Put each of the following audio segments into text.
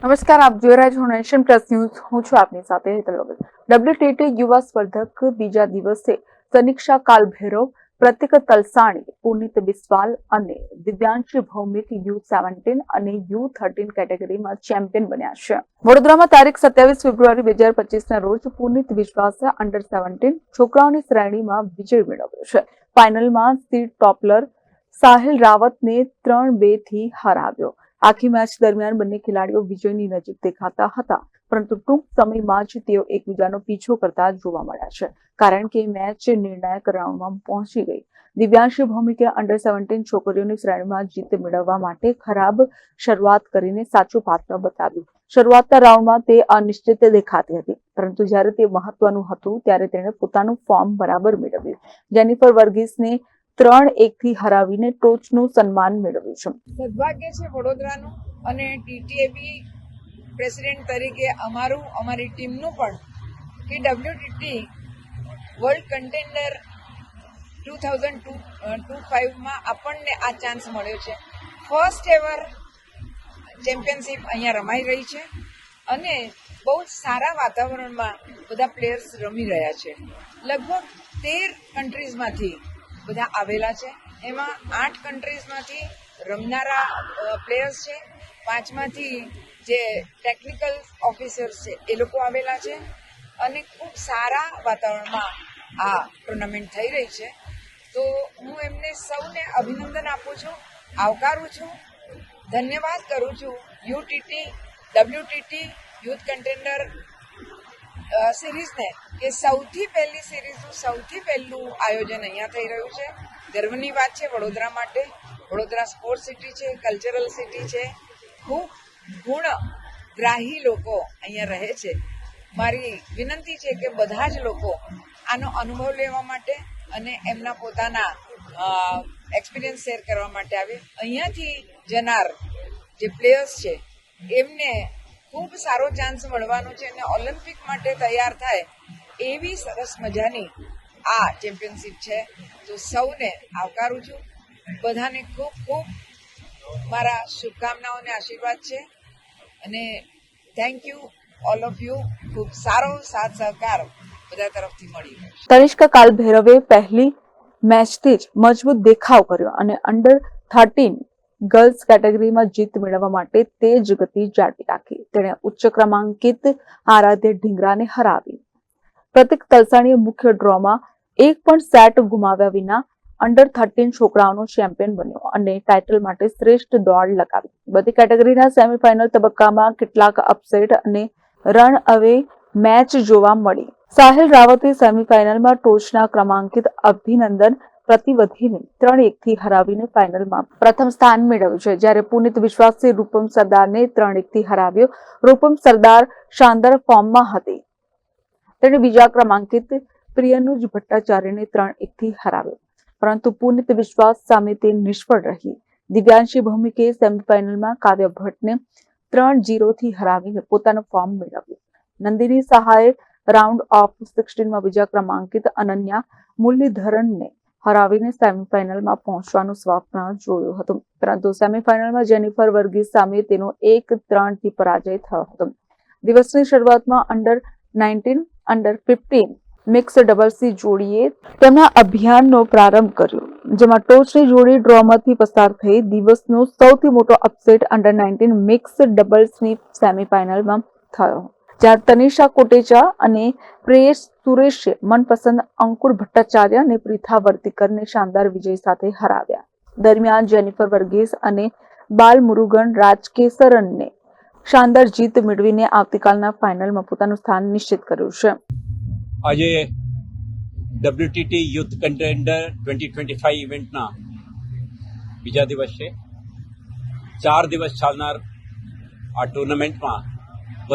નમસ્કાર, આપ જોઈ રહ્યા છો નેશન પ્લસ ન્યૂઝ. હું છું આપની સાથે હેતલ વગર. WTT યુવા સ્પર્ધક બીજા દિવસે સનીક્ષા કાલભૈરવ, પ્રતિક તલસાણી, પુનિત બિસ્વાલ અને દિવ્યાંશી ભૌમિક U17 અને U13 કેટેગરીમાં ચેમ્પિયન બન્યા છે. વડોદરામાં તારીખ 27 ફેબ્રુઆરી 2025ના રોજ પુનિત બિસ્વાસે અંડર 17 છોકરાઓની શ્રેણીમાં વિજય મેળવ્યો છે. ફાઇનલમાં સીડ ટોપલર સાહિલ રાવતને 3-2 થી હરાવ્યો. આખી મેચ દરમિયાન બંને ખેલાડીઓ વિજયની નજીક દેખાતા હતા, પરંતુ ટૂંક સમયમાં જ તેઓ એકબીજાનો પીછો કરતા જોવા મળ્યા છે, કારણ કે મેચ નિર્ણાયક રાઉન્ડમાં પહોંચી ગઈ. દિવ્યાંશી ભૌમિકે અંડર 17 છોકરીઓની શ્રેણીમાં જીત મેળવવા માટે ખરાબ શરૂઆત કરીને સાચું પાત્ર બતાવ્યું. શરૂઆતના રાઉન્ડમાં તે અનિશ્ચિત દેખાતી હતી, પરંતુ જ્યારે તે મહત્વનું હતું ત્યારે તેણે પોતાનું ફોર્મ બરાબર મેળવ્યું. જેનિફર વર્ગીસને 3-1 થી હરાવીને ટોચનું સન્માન મેળવ્યું છે. સદભાગ્ય છે વડોદરાનું અને TTAB પ્રેસિડેન્ટ તરીકે અમારી ટીમનું પણ કે WTT વર્લ્ડ કન્ટેન્ડર 2025માં આપણને આ ચાન્સ મળ્યો છે. ફર્સ્ટ એવર ચેમ્પિયનશિપ અહીંયા રમાઈ રહી છે અને બહુ જ સારા વાતાવરણમાં બધા પ્લેયર્સ રમી રહ્યા છે. લગભગ 13 કન્ટ્રીઝમાંથી બધા આવેલા છે. એમાં 8 કન્ટ્રીઝમાંથી રમનારા પ્લેયર્સ છે, 5માંથી જે ટેકનિકલ ઓફિસર્સ છે એ લોકો આવેલા છે અને ખૂબ સારા વાતાવરણમાં આ ટુર્નામેન્ટ થઈ રહી છે. તો હું એમને સૌને અભિનંદન આપું છું, આવકારું છું, ધન્યવાદ કરું છું WTT યુથ કન્ટેન્ડર સિરીઝને કે સૌથી પહેલી સિરીઝનું સૌથી પહેલું આયોજન અહીંયા થઈ રહ્યું છે. ગર્વની વાત છે વડોદરા માટે. વડોદરા સ્પોર્ટ્સ સિટી છે, કલ્ચરલ સિટી છે, ખૂબ ગુણગ્રાહી લોકો અહીંયા રહે છે. મારી વિનંતી છે કે બધા જ લોકો આનો અનુભવ લેવા માટે અને એમના પોતાના એક્સપિરિયન્સ શેર કરવા માટે આવે. અહીંયાથી જનાર જે પ્લેયર્સ છે એમને ખૂબ સારો ચાન્સ મળવાનો છે અને ઓલિમ્પિક માટે તૈયાર થાય એવી સરસ મજાની આ ચેમ્પિયનશિપ છે. તો સૌને આવકારું છું. બધાને ખૂબ ખૂબ મારા શુભકામનાઓ અને આશીર્વાદ છે અને thank you all of you. ખૂબ સારો સાથ સહકાર બધા તરફથી મળી. તનિષ્કા કાલભૈરવે પહેલી મેચથી જ મજબૂત દેખાવ કર્યો અને અંડર 13 ગર્લ્સ કેટેગરીમાં જીત મેળવવા માટે તેજ ગતિ જાળવી રાખી. તેણે ઉચ્ચ ક્રમાંકિત આરાધ્ય ઢીંગરાને હરાવી. પ્રતિક તલસાણીએ મુખ્ય ડ્રોમાં એક પણ સેટ ગુમાવ્યા વિના અંડર 13 છોકરાઓનો ચેમ્પિયન બન્યો અને ટાઇટલ માટે શ્રેષ્ઠ દોડ લગાવી. બધી કેટેગરીના સેમીફાઇનલ તબક્કામાં કેટલાક અપસેટ અને રન અવે મેચ જોવા મળી. સાહિલ રાવતે સેમીફાઇનલમાં ટોચના ક્રમાંકિત અભિનંદન પ્રતિવધીને 3-1 થી હરાવીને ફાઇનલમાં પ્રથમ સ્થાન મેળવ્યું છે, જ્યારે પુનિત બિસ્વાસે રૂપમ સરદારને 3-1 થી હરાવ્યો. રૂપમ સરદાર શાનદાર ફોર્મમાં હતી. તેણે બીજા ક્રમાંકિત પ્રિયનુજ ભટ્ટાચાર્યને 3-1 થી હરાવ્યો, પરંતુ પુનિત બિસ્વાસ સામે તે નિષ્ફળ રહી. દિવ્યાંશી ભૌમિકે સેમીફાઇનલમાં કાવ્ય ભટ્ટને 3-0 થી હરાવીને પોતાનું ફોર્મ મેળવ્યું. નંદિની સહાયે રાઉન્ડ ઓફ 16માં બીજા ક્રમાંકિત અનન્યા મુરલીધરનને હરાવીને સેમીફાઇનલમાં પહોંચવાનું સ્વપ્ન જોયું હતું, પરંતુ સેમીફાઇનલમાં જેનિફર વર્ગીસ સામે તેનો 1-3 થી પરાજય થયો હતો. દિવસની શરૂઆતમાં અંડર 19 અંડર 15 મિક્સ ડબલ્સની જોડીએ તેમના અભિયાનનો પ્રારંભ કર્યો, જેમાં ટોચની જોડી ડ્રોમાંથી પસાર થઈ. દિવસનો સૌથી મોટો અપસેટ અંડર 19 મિક્સ ડબલ્સની સેમીફાઇનલમાં થયો, જ્યારે તનિષા કોટેચા અને પ્રેયસ સુરેશે મનપસંદ અંકુર ભટ્ટાચાર્ય અને પ્રીથા વર્તિકરને શાનદાર વિજય સાથે હરાવ્યા. દરમિયાન જેનિફર વર્ગીસ અને બાલમુરુગન રાજકેસરનને શાનદાર જીત મેળવીને આવતીકાલના ફાઇનલમાં પોતાનું સ્થાન નિશ્ચિત કર્યું છે. આજે WTT યુથ કન્ટેન્ડર 2025 ઇવેન્ટના બીજા દિવસ છે. 4 દિવસ ચાલનાર આ ટુર્નામેન્ટમાં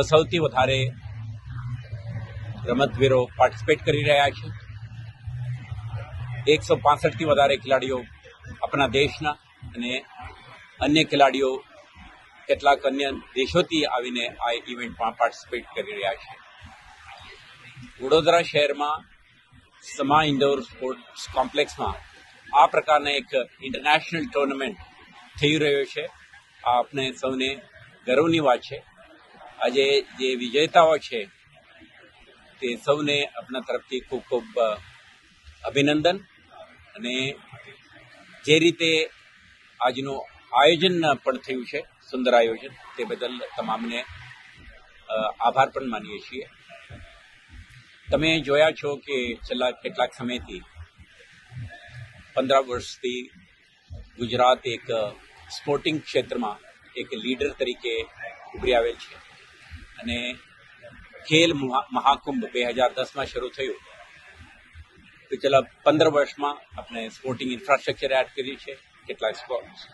સૌથી વધારે રમતવીરો પાર્ટિસિપેટ કરી રહ્યા છે. 165થી વધારે ખેલાડીઓ આપણા દેશના અને અન્ય ખેલાડીઓ કેટલાક અન્ય દેશોથી આવીને આ ઇવેન્ટમાં પાર્ટિસિપેટ કરી રહ્યા છે. વડોદરા શહેરમાં સમા ઇન્ડોર સ્પોર્ટ્સ કોમ્પ્લેક્સમાં આ પ્રકારના એક ઇન્ટરનેશનલ ટુર્નામેન્ટ થઈ રહ્યો છે. આ આપણે સૌને ગર્વની વાત છે આજે જે વિજેતાઓ છે તે સૌને આપણા તરફથી ખૂબ ખૂબ અભિનંદન. અને જે રીતે આજનું આયોજન પણ થયું છે, સુંદર આયોજન, તે બદલ તમામને આભાર પણ માનીએ છીએ. તમે જોયા છો કે છેલ્લા કેટલાક સમયથી 15 વર્ષથી ગુજરાત એક સ્પોર્ટિંગ ક્ષેત્રમાં એક લીડર તરીકે ઉભરી આવેલ છે. અને ખેલ મહાકુંભ 2010માં શરૂ થયું, તો છેલ્લા 15 વર્ષમાં આપણે સ્પોર્ટિંગ ઇન્ફ્રાસ્ટ્રક્ચર એડ કર્યું છે, કેટલાક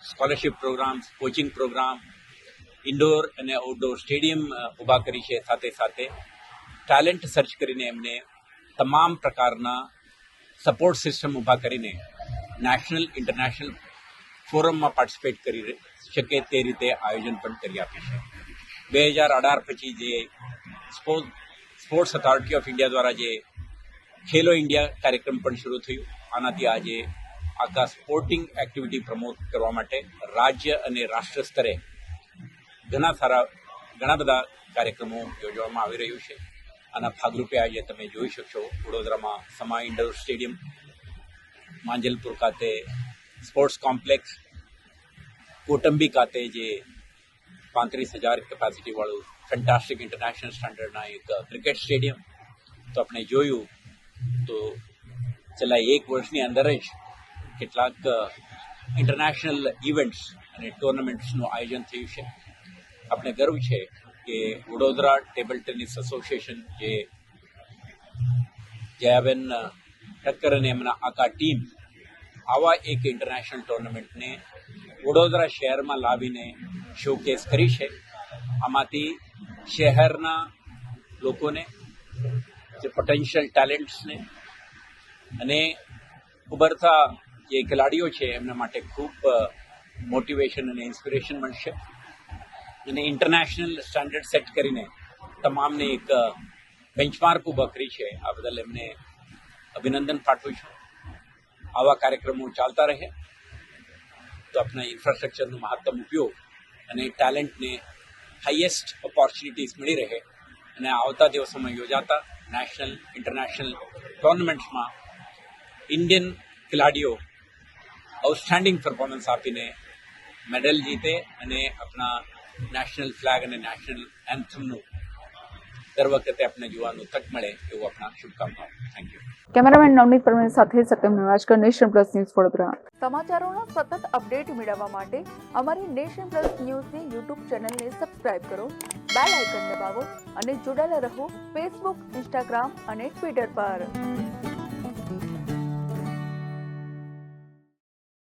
scholarship programs, coaching program, indoor અને આઉટડોર સ્ટેડિયમ ઊભા કરી છે. સાથે સાથે ટેલેન્ટ સર્ચ કરીને એમને તમામ પ્રકારના સપોર્ટ સિસ્ટમ ઊભા કરીને નેશનલ ઇન્ટરનેશનલ ફોરમમાં પાર્ટિસિપેટ કરી શકે તે રીતે આયોજન પણ કરી આપ્યું છે. 2018 પછી જે સ્પોર્ટ્સ ઓથોરિટી ઓફ ઇન્ડિયા દ્વારા જે ખેલો ઇન્ડિયા કાર્યક્રમ પણ શરૂ થયું. આનાથી આજે આખા સ્પોર્ટિંગ એક્ટિવિટી પ્રમોટ કરવા માટે રાજ્ય અને રાષ્ટ્ર સ્તરે ઘણા બધા કાર્યક્રમો યોજવામાં આવી રહ્યું છે. આના ભાગરૂપે આજે તમે જોઈ શકશો, વડોદરામાં સમા ઇન્ડોર સ્ટેડિયમ, માંજલપુર ખાતે સ્પોર્ટ્સ કોમ્પ્લેક્સ, કોટંબી ખાતે જે 35,000 કેપેસિટી વાળું ફેન્ટાસ્ટિક ઇન્ટરનેશનલ સ્ટાન્ડર્ડના એક ક્રિકેટ સ્ટેડિયમ. તો આપણે જોયું તો છેલ્લા 1 વર્ષની અંદર જ કેટલાક ઇન્ટરનેશનલ ઇવેન્ટ્સ અને ટુર્નામેન્ટ્સનું આયોજન થયું છે. આપણે ગર્વ છે કે વડોદરા ટેબલ ટેનિસ એસોસિએશન, જે જયાબેન ઠક્કર અને એમના આખા ટીમ આવા એક ઇન્ટરનેશનલ ટુર્નામેન્ટને વડોદરા શહેરમાં લાવીને શોકેસ કરી છે. આમાંથી શહેરના લોકોને, જે પોટેન્શિયલ ટેલેન્ટ્સને અને ઉભરતા જે ખેલાડીઓ છે એમના માટે ખૂબ મોટિવેશન અને ઇન્સ્પિરેશન મળશે. અને ઇન્ટરનેશનલ સ્ટાન્ડર્ડ સેટ કરીને તમામને એક બેન્ચમાર્ક ઊભા કરી છે. આ બદલ એમને અભિનંદન પાઠવું છું. આવા કાર્યક્રમો ચાલતા રહે તો આપણા ઇન્ફ્રાસ્ટ્રક્ચરનો મહત્તમ ઉપયોગ અને ટેલેન્ટને હાઈએસ્ટ ઓપોર્ચ્યુનિટીઝ મળી રહે. અને આવતા દિવસોમાં યોજાતા નેશનલ ઇન્ટરનેશનલ ટુર્નામેન્ટ્સમાં ઇન્ડિયન ખેલાડીઓ આઉટસ્ટેન્ડિંગ પરફોર્મન્સ આપીને મેડલ જીતે અને આપણા નેશનલ ફ્લેગ અને નેશનલ એન્થમનું દર વખતે આપણે જોવાનું તક મળે એવું આપણા શુભકામનાઓ. Thank you. કેમેરામેન નવનીત પરમેન સાથે Satyam Nivaskar, nation plus news Vadodara. સમાચારોના સતત અપડેટ મેળવવા માટે અમારી નેશન પ્લસ ન્યૂઝની યુટ્યુબ ચેનલને સબસ્ક્રાઇબ કરો, બેલ આઇકન દબાવો અને જોડાયેલા રહો ફેસબુક, ઇન્સ્ટાગ્રામ અને ટ્વિટર પર.